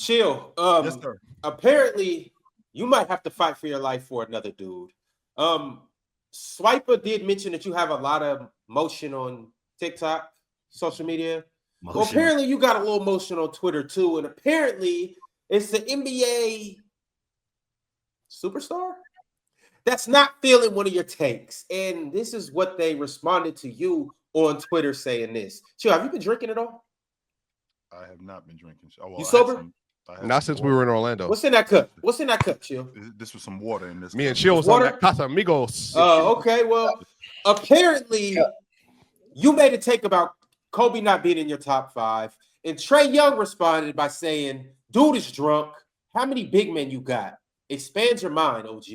Chill. Yes, sir. Apparently, you might have to fight for your life for another dude. Swiper did mention that you have a lot of motion on TikTok, social media. Well, apparently you got a little motion on Twitter too, and apparently it's the NBA superstar that's not feeling one of your takes. And this is what they responded to you on Twitter saying this. Chill, have you been drinking at all? I have not been drinking. You sober? Not since we were in Orlando. What's in that cup? What's in that cup, Chill? This was some water in this. Me and Chill was on that Casa Amigos. Oh, okay. Well, apparently you made a take about Kobe not being in your top 5. And Trae Young responded by saying, dude is drunk. How many big men you got? Expand your mind, OG.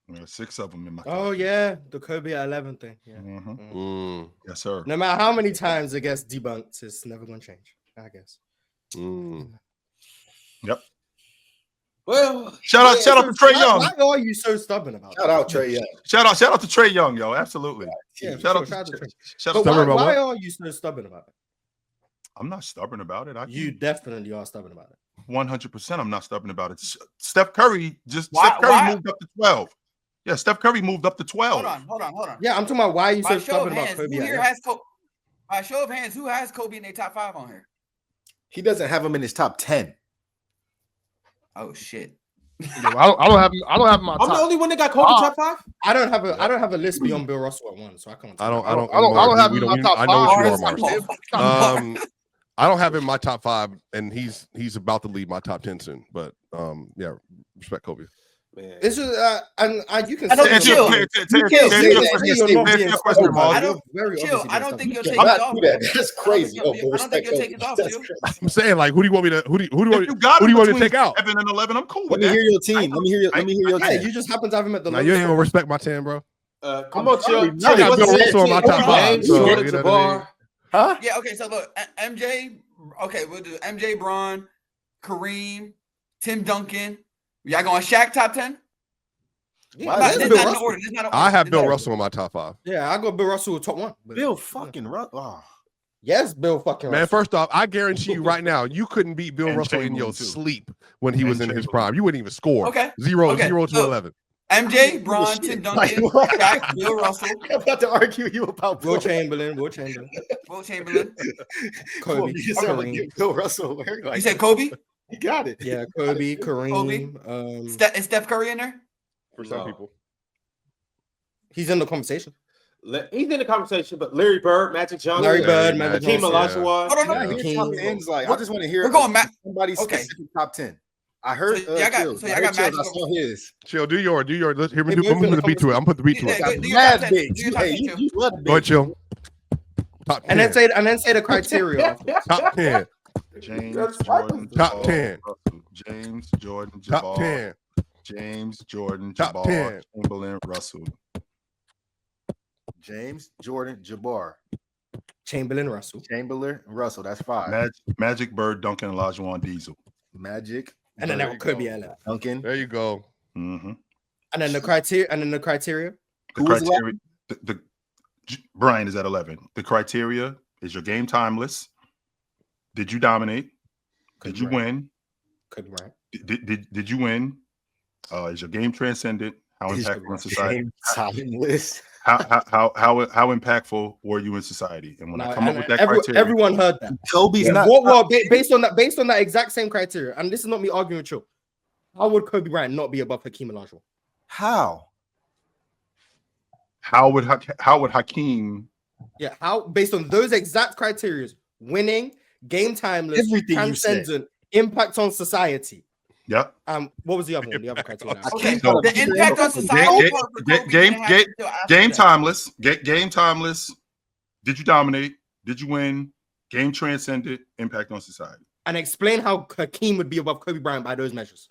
There's 6 of them in my Oh, yeah. The Kobe at 11 thing. Yeah. Yes, sir. No matter how many times it gets debunked, it's never going to change, I guess. Yep. Well, shout out to Trae Young. Why are you so stubborn about Shout out Trae Young. Shout out to Trae Young, yo. Absolutely. Yeah, shout out to Trae. Shout out. Why are you so stubborn about it? I'm not stubborn about it. You definitely are stubborn about it. 100%. I'm not stubborn about it. Steph Curry moved up to 12. Yeah, Steph Curry moved up to 12. Hold on. Yeah, I'm talking about why are you so stubborn about Kobe. By show of hands, who has Kobe in their top 5 on here? He doesn't have him in his top 10. Oh shit. I don't have my top. I'm the only one that got Kobe top 5. I don't have a list beyond Bill Russell at 1, so I can't. I don't have him in my top 5. I know what you are, Mars. I don't have him in my top 5, and he's about to leave my top 10 soon. But yeah, respect Kobe. Man. This is and you can I don't say I don't think you'll take it off. That's crazy. I don't think you'll take it off. I'm saying, like, who do you want me to? Who do you want me to take out? 7 and 11. I'm cool. Let me hear your team. Let me hear your team. You just happen to have him at the. Now you ain't gonna respect my 10, bro. Come on, Chill. I got Bill Russell on my top 5. Huh? Yeah. Okay. So look, MJ. Okay, we'll do MJ, Bron, Kareem, Tim Duncan. Y'all going Shaq top 10? I have Bill Russell in my top 5. Yeah, I go Bill Russell top 1. Bill fucking Russell. Oh. Yes, Bill fucking Man, Russell. first off, I guarantee you right now, you couldn't beat Bill Russell in your sleep when he was in his prime. You wouldn't even score. Okay. 0 to 11. MJ, Bron, Tim Duncan, Shaq, Bill Russell. I'm about to argue you about Will Chamberlain. Kobe. Bill Russell. You said Kobe? You got it. Yeah, Kobe, Kareem. Is Steph Curry in there? For some people. He's in the conversation. He's in the conversation, but Larry Bird, Magic Johnson, Hakeem Olajuwon. I just want to hear. We're going somebody's specific top 10. I heard. So y'all got Magic. I saw his. Chill, do yours. Let's hear me. I'm put the beat to it. I'm put the beat to it. Mad big. You love big. Go ahead, Chill. Top 10. And then say the criteria. Top 10. James Jordan. Top 10. James Jordan. Top 10. James Jordan. Top 10. Chamberlain. Russell. James Jordan. Jabbar. Chamberlain. Russell. That's 5. Magic, Bird, Duncan, Olajuwon, Diesel. Magic. And then that could be Ella. Duncan. There you go. Mm-hmm. And then the criteria. The Brian is at 11. The criteria is your game timeless. Did you dominate? Did you win? Could be right. Did you win? Is your game transcendent? How impactful in society? Timeless. How impactful were you in society? And when I come up with that criteria, everyone heard that. Kobe's not. Based on that exact same criteria, and this is not me arguing with you. How would Kobe Bryant not be above Hakeem Olajuwon? How? How would Hakeem? Yeah, how based on those exact criteria: winning, game timeless, everything transcendent, impact on society. Yep. What was the other one? The other criteria. Okay, so the impact on society. Game timeless. Game timeless. Did you dominate? Did you win? Game transcended. Impact on society. And explain how Hakeem would be above Kobe Bryant by those measures.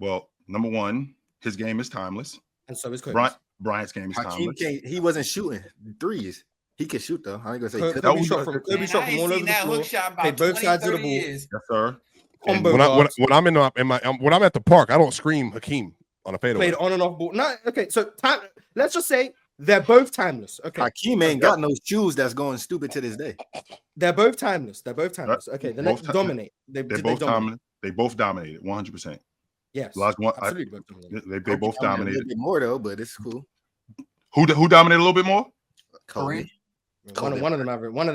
Well, number one, his game is timeless. And so is Kobe's. Bryant's game is timeless. He wasn't shooting threes. He could shoot though. I ain't gonna say Kobe shot from all over the floor. Played both sides of the ball. Yes, sir. When I'm when I'm at the park, I don't scream Hakeem on a fadeaway. Played on and off ball. No, okay. So let's just say They're both timeless. Okay. Hakeem ain't got no shoes that's going stupid to this day. They're both timeless. Okay. The next dominate. They're both dominant. They both dominated 100%. Yes. Absolutely. They both dominated. A little bit more though, but it's cool. Who dominated a little bit more? Kobe. One of them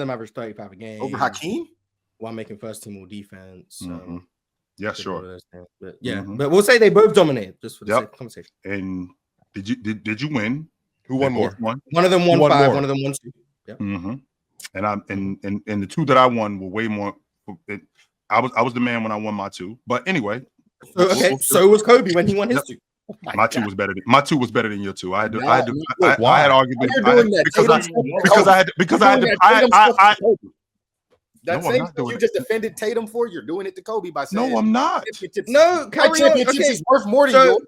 averaged 35 a game over Hakeem while making first team all defense. Yeah, sure. But but we'll say they both dominated just for the sake of conversation. And did you win? Who won more? One of them won 5. One of them won 2. Yep. And the 2 that I won were way more. I was the man when I won my 2. But anyway. So was Kobe when he won his 2. My 2 was better than your 2. I had argument because that same thing you just defended Tatum for, you're doing it to Kobe by saying no, I'm not. No, championships is worth more than yours.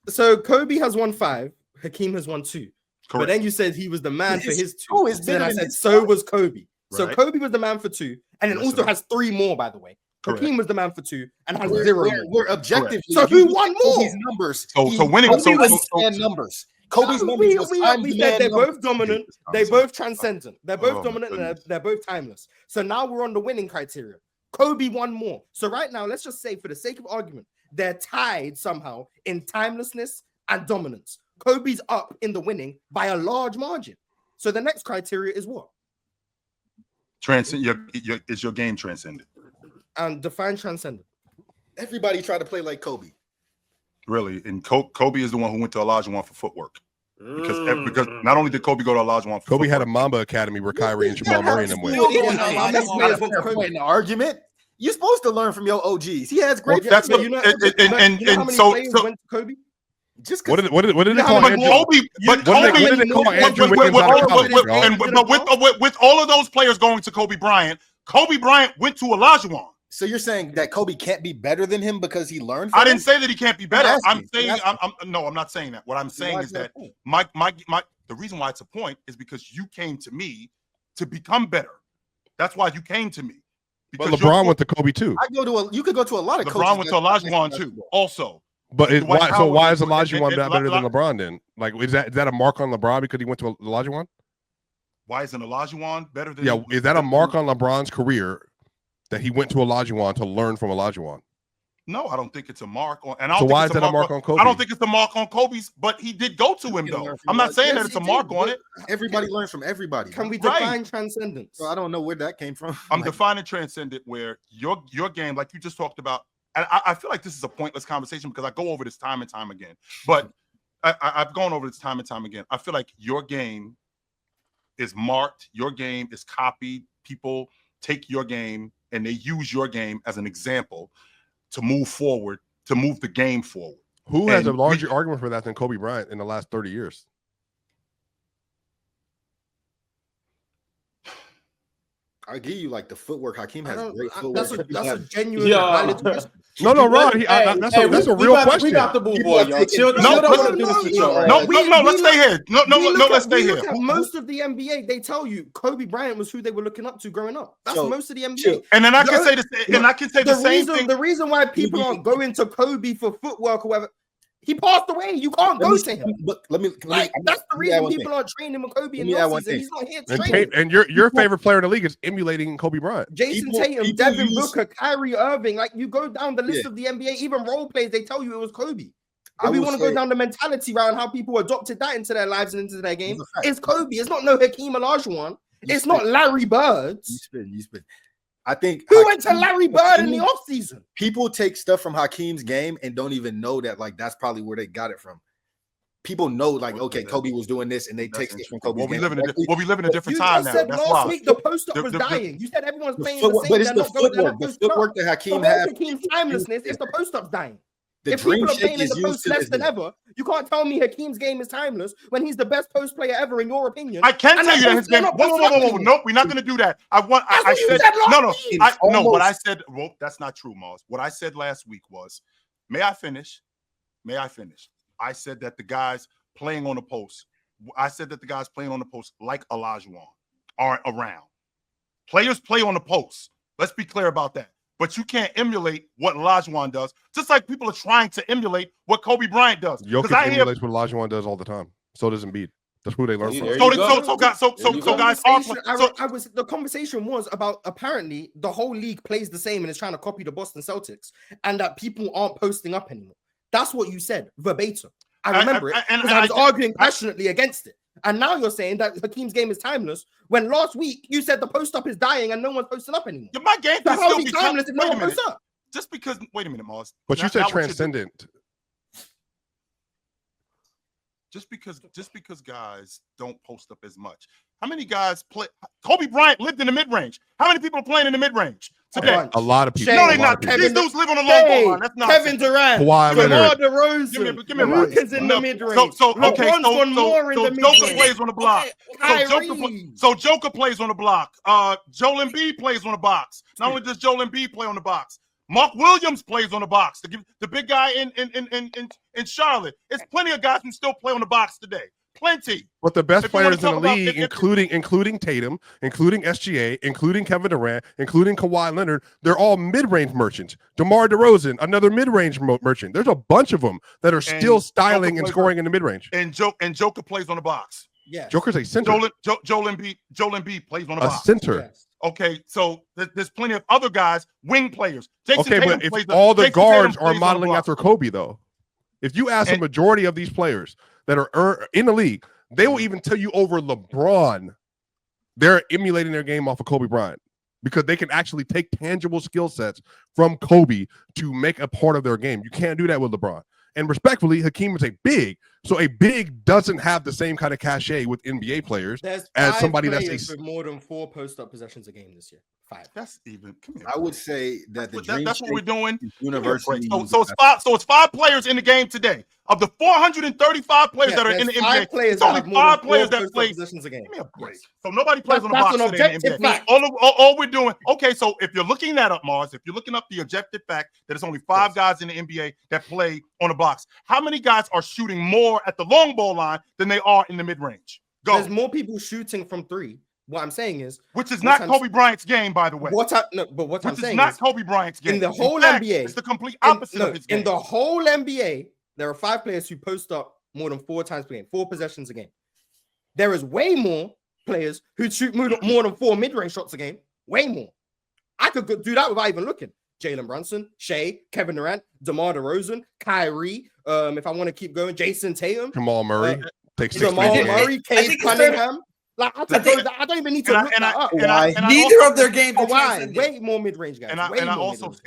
So Kobe has won 5, Hakeem has won 2. Correct. But then you said he was the man for his 2. Oh, then I said so was Kobe. So Right. Kobe was the man for 2, and then also has 3 more, by the way. Correct. Hakeem was the man for 2 and has 0 more. We're objective. So who won more? Kobe's numbers. So winning. Kobe was numbers. Kobe's numbers. We said they're both dominant. They're both transcendent. They're both dominant and they're both timeless. So now we're on the winning criteria. Kobe won more. So right now, let's just say, for the sake of argument, they're tied somehow in timelessness and dominance. Kobe's up in the winning by a large margin. So the next criteria is what? Is your game transcendent? And define transcendent. Everybody tried to play like Kobe. Really, and Kobe is the one who went to Olajuwon for footwork. Because not only did Kobe go to Olajuwon for Kobe footwork, had a Mamba Academy where Kyrie and Jamal Murray and them went. In the argument, you're supposed to learn from your OGs. He has great. That's what, you know how many players went to Kobe? Just what did they call Andrew? With all of those players going to Kobe Bryant went to Olajuwon. So you're saying that Kobe can't be better than him because he learned from I didn't say that he can't be better. I'm not saying that. What I'm saying is that the reason why it's a point is because you came to me to become better. That's why you came to me. But LeBron went to Kobe too. You could go to a lot of LeBron went to Olajuwon too, also. But why is Olajuwon not better than LeBron then? Like, is that a mark on LeBron because he went to Olajuwon? Why isn't Olajuwon better than? Yeah, is that a mark on LeBron's career that he went to Olajuwon to learn from Olajuwon? No, I don't think it's a mark on. And so why is that a mark on Kobe? I don't think it's a mark on Kobe's, but he did go to him though. I'm not saying that it's a mark on it. Everybody learns from everybody. Can we define transcendence? So I don't know where that came from. I'm defining transcendent where your game, like you just talked about, and I feel like this is a pointless conversation because I go over this time and time again. But I've gone over this time and time again. I feel like your game is marked. Your game is copied. People take your game and they use your game as an example to move forward, to move the game forward. Who has a larger argument for that than Kobe Bryant in the last 30 years? I'll give you like the footwork. Hakeem has great footwork. That's a genuine valid question. No, Rod. That's a real question. We got the move, boy, y'all. Chill, don't want to do this with y'all. No, let's stay here. Let's stay here. Most of the NBA, they tell you Kobe Bryant was who they were looking up to growing up. That's most of the NBA. Chill. And then I can say the same thing. The reason why people aren't going to Kobe for footwork or whatever, he passed away. You can't go to him. But let me that's the reason people aren't training with Kobe in the offseason. He's not here to train. And your favorite player in the league is emulating Kobe Bryant. Jason Tatum, Devin Booker, Kyrie Irving. Like, you go down the list of the NBA, even role players, they tell you it was Kobe. If we want to go down the mentality round, how people adopted that into their lives and into their game, it's Kobe. It's not no Hakeem Olajuwon. It's not Larry Bird. You spin. I think who went to Larry Bird in the offseason? People take stuff from Hakeem's game and don't even know that, like, that's probably where they got it from. People know, like, okay, Kobe was doing this, and they take this from Kobe. We live in a different time now. You said last week the post-up was dying. You said everyone's playing the same. But it's the footwork. The footwork that Hakeem has. Hakeem's timelessness is the post-up's dying. If people are playing in the post less than ever, you can't tell me Hakeem's game is timeless when he's the best post player ever, in your opinion. I can tell you that his game. Whoa. Nope, we're not going to do that. I said no. What I said, well, that's not true, Mars. What I said last week was, may I finish? I said that the guys playing on the post, like Olajuwon aren't around. Players play on the post. Let's be clear about that. But you can't emulate what Olajuwon does, just like people are trying to emulate what Kobe Bryant does. Jokic emulates what Olajuwon does all the time. So does Embiid. That's who they learn from. So guys the conversation was about apparently the whole league plays the same and is trying to copy the Boston Celtics, and that people aren't posting up anymore. That's what you said verbatim. I remember it because I was arguing passionately against it. And now you're saying that Hakeem's game is timeless when last week you said the post up is dying and no one's posting up anymore. Yeah, my game so can how still is be it timeless if no one posts up? Just because, wait a minute, Mars. But you said transcendent. Just because guys don't post up as much. How many guys play? Kobe Bryant lived in the mid-range. How many people are playing in the mid-range today? A lot of people. No, they're not. These dudes live on the long ball line. That's not Kevin Durant, DeMar DeRozan, give me Luka's in the mid-range. So Joker plays on the block. So Joker plays on the block. Joel Embiid plays on the box. Not only does Joel Embiid play on the box, Mark Williams plays on the box. The big guy in Charlotte. It's plenty of guys who still play on the box today. Plenty. But the best players in the league, including Tatum, including SGA, including Kevin Durant, including Kawhi Leonard, they're all mid-range merchants. DeMar DeRozan, another mid-range merchant. There's a bunch of them that are still styling and scoring in the mid-range. And Joker plays on the box. Yeah. Joker's a center. Joel Embiid plays on the box. A center. Yes. Okay, so there's plenty of other guys, wing players. Jason Tatum but if all the Jason guards Tatum are plays modeling after Kobe, though, if you ask a majority of these players that are in the league, they will even tell you over LeBron, they're emulating their game off of Kobe Bryant because they can actually take tangible skill sets from Kobe to make a part of their game. You can't do that with LeBron. And respectfully, Hakeem is a big. So a big doesn't have the same kind of cachet with NBA players as somebody that's with more than 4 post-up possessions a game this year. 5. That's even. Come here. I would say that that's what we're doing. University. So it's 5 players in the game today. Of the 435 players that are in the NBA, it's only 5 players that play possessions a game. Give me a break. So nobody plays on the box today in the NBA. All we're doing. Okay, so if you're looking that up, Mars, if you're looking up the objective fact that it's only 5 guys in the NBA that play on the box, how many guys are shooting more at the long ball line than they are in the mid-range? Go. There's more people shooting from 3. What I'm saying is, which is not Kobe Bryant's game, by the way. What I'm saying is Kobe Bryant's game. In the whole NBA, it's the complete opposite of his game. In the whole NBA, there are 5 players who post up more than 4 times per game, 4 possessions a game. There is way more players who shoot more than 4 mid-range shots a game. Way more. I could do that without even looking. Jalen Brunson, Shea, Kevin Durant, DeMar DeRozan, Kyrie. If I want to keep going, Jason Tatum, Jamal Murray. Takes 6 Jamal Murray, Cade Cunningham. Like I don't even need to look that up. Neither of their games are why way more mid-range guys. And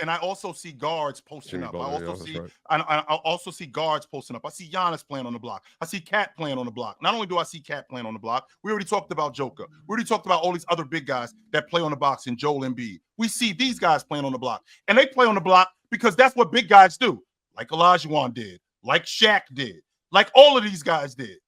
I also see guards posting up. I also see guards posting up. I see Giannis playing on the block. I see Cat playing on the block. Not only do I see Cat playing on the block, we already talked about Joker. We already talked about all these other big guys that play on the box in Joel Embiid. We see these guys playing on the block, and they play on the block because that's what big guys do, like Olajuwon did, like Shaq did, like all of these guys did.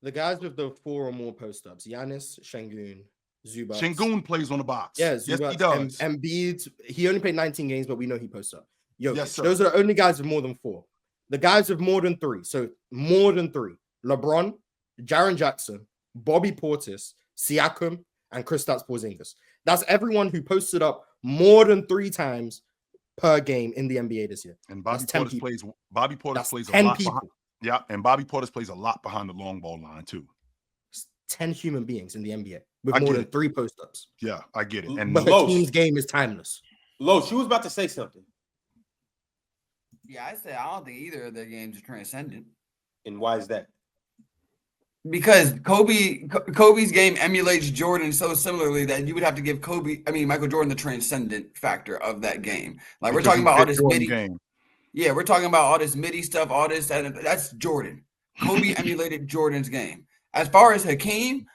The guys with the 4 or more post-ups, Giannis, Şengün, Zubac. Şengün plays on the box. Yeah, Zubac, yes, he does. Embiid, he only played 19 games, but we know he posts up. Yes, those are the only guys with more than 4. The guys with more than 3, so more than 3. LeBron, Jaren Jackson, Bobby Portis, Siakam, and Kristaps Porzingis. That's everyone who posted up more than 3 times per game in the NBA this year. And Bobby Portis plays a 10 lot people. Behind. Yeah, and Bobby Portis plays a lot behind the long ball line too. It's 10 human beings in the NBA with more than 3 post-ups. Yeah, I get it. And but the team's game is timeless. Lo, she was about to say something. Yeah, I said I don't think either of their games are transcendent. And why is that? Because Kobe's game emulates Jordan so similarly that you would have to give Michael Jordan the transcendent factor of that game. Like we're talking about all this midi game. Yeah, we're talking about all this midi stuff, all this, that's Jordan. Kobe emulated Jordan's game. As far as Hakeem,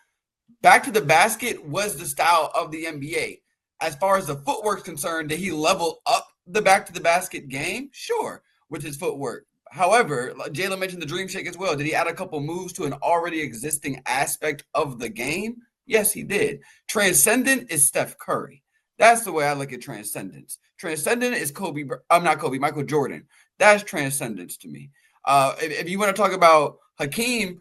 back to the basket was the style of the NBA. As far as the footwork's concerned, did he level up the back to the basket game? Sure, with his footwork. However, Jalen mentioned the dream shake as well. Did he add a couple moves to an already existing aspect of the game? Yes, he did. Transcendent is Steph Curry. That's the way I look at transcendence. Transcendent is Michael Jordan. That's transcendence to me. If you want to talk about Hakeem,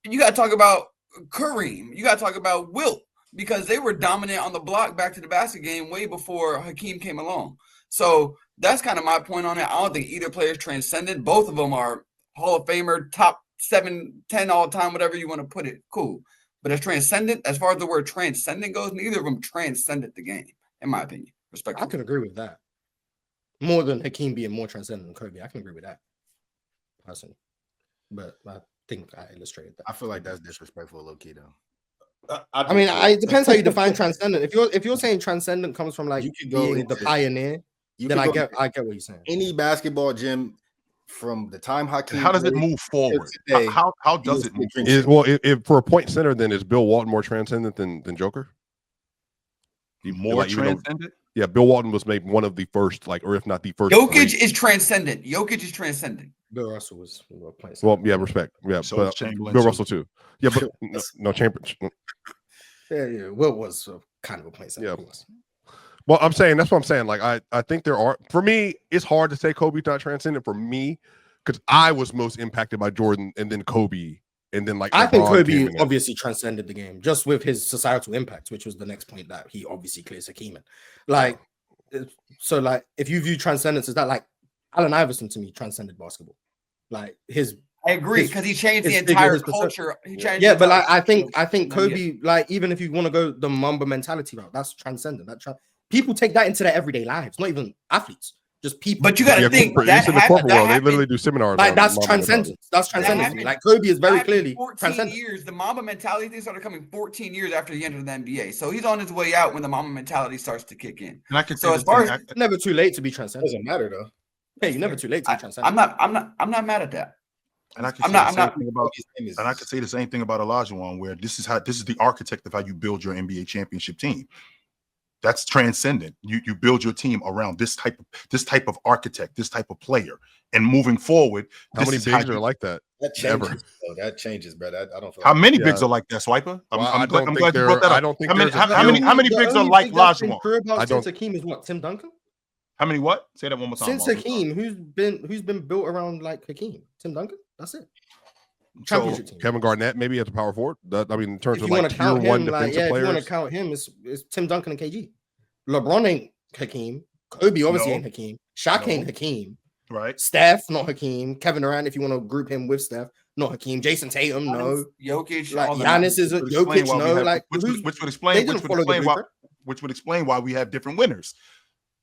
you got to talk about Kareem. You got to talk about Wilt because they were dominant on the block back to the basket game way before Hakeem came along. So that's kind of my point on it. I don't think either player is transcendent. Both of them are Hall of Famer, top 7, 10 all time, whatever you want to put it. Cool. But as transcendent, as far as the word transcendent goes, neither of them transcended the game, in my opinion. Respectfully. I can agree with that. More than Hakeem being more transcendent than Kobe. I can agree with that. Personally. But I think I illustrated that. I feel like that's disrespectful, low key though. I mean, it depends how you define transcendent. If you're saying transcendent comes from like You could go being the pioneer, then I get what you're saying. Any basketball gym from the time Hakeem. How does it move forward? Today, how does it move? If for a point center, then is Bill Walton more transcendent than Joker? More transcendent? Yeah, Bill Walton was maybe one of the first, like, or if not the first. Jokic is transcendent. Jokic is transcendent. Bill Russell was playing. Well, yeah, respect. Yeah, so but Bill Russell too. Yeah, but no Chamberlain. Yeah. Will was kind of a place. Yeah. Well, I'm saying that's what I'm saying. Like, I think there are. For me, it's hard to say Kobe's not transcendent. For me, because I was most impacted by Jordan, and then Kobe, and then like I think LeBron Kobe obviously transcended the game just with his societal impact, which was the next point that he obviously clears Hakeem in. Like, so like if you view transcendence as that, like Allen Iverson to me transcended basketball. Like I agree because he changed the entire culture. Yeah, but like I think Kobe, like even if you want to go the Mamba mentality route, that's transcendent. People take that into their everyday lives, not even athletes, just people. But you got to think that in the corporate world, they literally do seminars. Like that's transcendence. That's transcendence. Like Kobe is very clearly 14 years. The Mamba mentality thing started coming 14 years after he entered the NBA. So he's on his way out when the Mamba mentality starts to kick in. And I can so as far as never too late to be transcendent. Doesn't matter though. Hey, you're never too late to be transcendent. I'm not mad at that. And I can say the same thing about Olajuwon, where this is the architect of how you build your NBA championship team. That's transcendent. You build your team around this type of architect, this type of player, and moving forward. How many bigs are like that? That changes, bro. I don't feel how many bigs are like that, Swiper? I'm glad you brought that up. I don't think how many bigs are like Olajuwon? I don't. Since Hakeem is what? Tim Duncan? How many what? Say that one more time. Since Hakeem, who's been built around like Hakeem? Tim Duncan? That's it. So Kevin Garnett maybe as a power forward. I mean, in terms of like tier one defensive players. If you want to count him, it's Tim Duncan and KG. LeBron ain't Hakeem. Kobe obviously ain't Hakeem. Shaq ain't Hakeem. Right. Steph, not Hakeem. Kevin Durant, if you want to group him with Steph, not Hakeem. Jason Tatum, no. Jokic, like Giannis is Jokic, no. Like which would explain why we have different winners.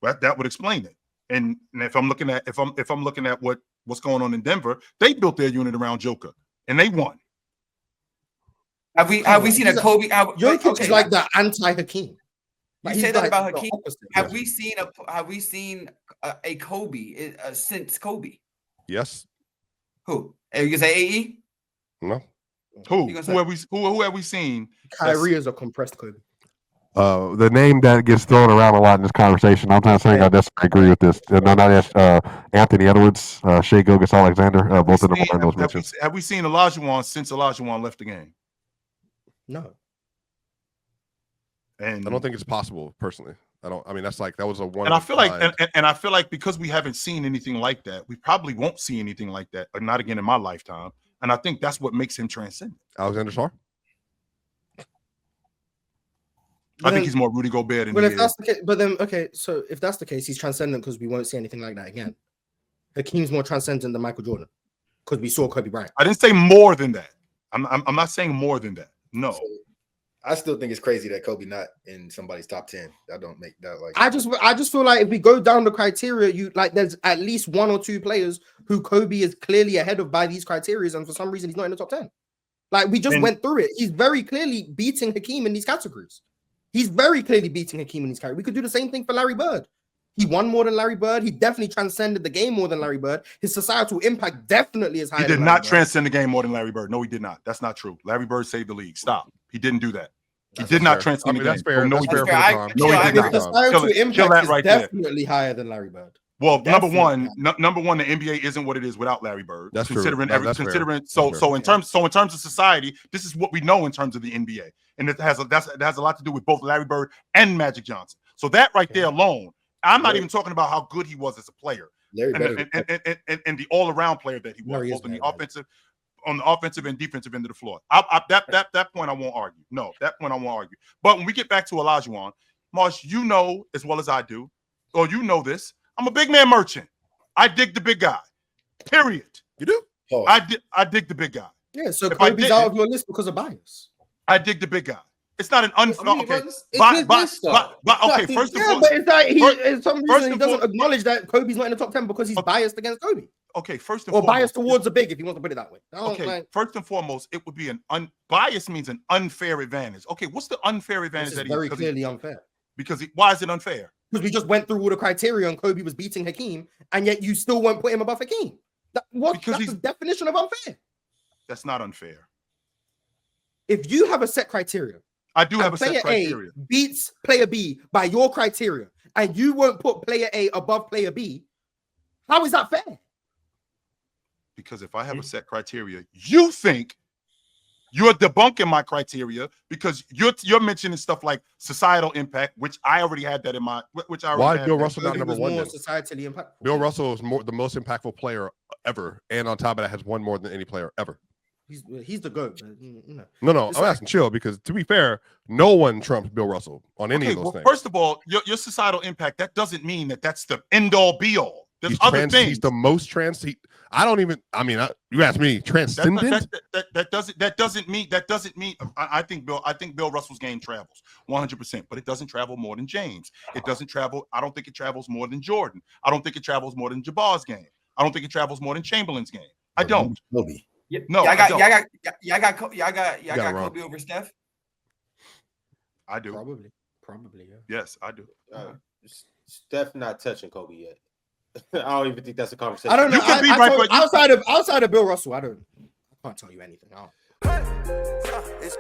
That would explain it. And if I'm looking at what's going on in Denver, they built their unit around Joker and they won. Have we seen a Kobe? Jokic is like the anti-Hakeem. You say that about Hakeem. Have we seen a Kobe since Kobe? Yes. Who? Are you gonna say AE? No. Who have we seen? Kyrie is a compressed Kobe. The name that gets thrown around a lot in this conversation, I'm not saying I agree with this. Anthony Edwards, Shai Gilgeous-Alexander, both of them are in those mentions. Have we seen Olajuwon since Olajuwon left the game? No. And I don't think it's possible, personally. I mean, that was a one. And I feel like because we haven't seen anything like that, we probably won't see anything like that, or not again in my lifetime. And I think that's what makes him transcendent. Alexander Sarr? I think he's more Rudy Gobert than that's the case, but then okay, so if that's the case, he's transcendent because we won't see anything like that again. Hakeem's more transcendent than Michael Jordan because we saw Kobe Bryant. I didn't say more than that. I'm not saying more than that. No. So, I still think it's crazy that Kobe not in somebody's top 10. That don't make that like. I just feel like if we go down the criteria, there's at least one or two players who Kobe is clearly ahead of by these criteria, and for some reason he's not in the top 10. Like we just went through it. He's very clearly beating Hakeem in these categories. He's very clearly beating Hakeem in these categories. We could do the same thing for Larry Bird. He won more than Larry Bird. He definitely transcended the game more than Larry Bird. His societal impact definitely is higher. He did not transcend the game more than Larry Bird. No, he did not. That's not true. Larry Bird saved the league. Stop. He didn't do that. He did not transcend the game. That's fair. No, he did not. His societal impact is definitely higher than Larry Bird. Well, number one, the NBA isn't what it is without Larry Bird. That's considering true. So in terms of society, this is what we know in terms of the NBA, and it has a lot to do with both Larry Bird and Magic Johnson. So that right there alone, I'm not even talking about how good he was as a player, and the all-around player that he was, both on the offensive and defensive end of the floor. That point I won't argue. No, that point I won't argue. But when we get back to Olajuwon, Marsh, you know as well as I do, or you know this. I'm a big man merchant. I dig the big guy. Period. You do? I dig the big guy. Yeah, so If I Kobe's didn't- out of your list because of bias. I dig the big guy. It's not an unfair. I mean, Okay, it's but his list, though. okay. First of Yeah, all, but it's like first- in some first reason he and doesn't foremost- acknowledge that Kobe's not in the top 10 because he's biased against Kobe. okay. First and Or foremost, biased towards the big, if you want to put it that way. Okay, first and foremost, it would be an bias means an unfair advantage. Okay, what's the unfair advantage This is that very clearly unfair. Why is it unfair? Because we just went through all the criteria and Kobe was beating Hakeem, and yet you still won't put him above Hakeem. That's the definition of unfair. That's not unfair. If you have a set criteria, I do have a player set criteria. A beats player B by your criteria, and you won't put player A above player B, how is that fair? Because if I have a set criteria, you think you're debunking my criteria because you're mentioning stuff like societal impact, which I already had that in my. Which I already Why had Bill that. Russell not number one? More Then? societally impactful. Bill Russell is the most impactful player ever, and on top of that, has won more than any player ever. He's the GOAT. But, you know. No, I'm asking chill because to be fair, no one trumps Bill Russell on any of those things. First of all, your societal impact, that doesn't mean that that's the end all be all. There's other things. He's the most I don't even. I mean, you ask me, transcendent. That doesn't mean. I think Bill Russell's game travels 100%, but it doesn't travel more than James. It doesn't travel. I don't think it travels more than Jordan. I don't think it travels more than Jabbar's game. I don't think it travels more than Chamberlain's game. I don't. Kobe. No, I don't. got Kobe over Steph. I do. Probably, yeah. Yes, I do. Steph not touching Kobe yet. I don't even think that's a conversation. I don't know. You can be right, but outside of Bill Russell, I can't tell you anything. It's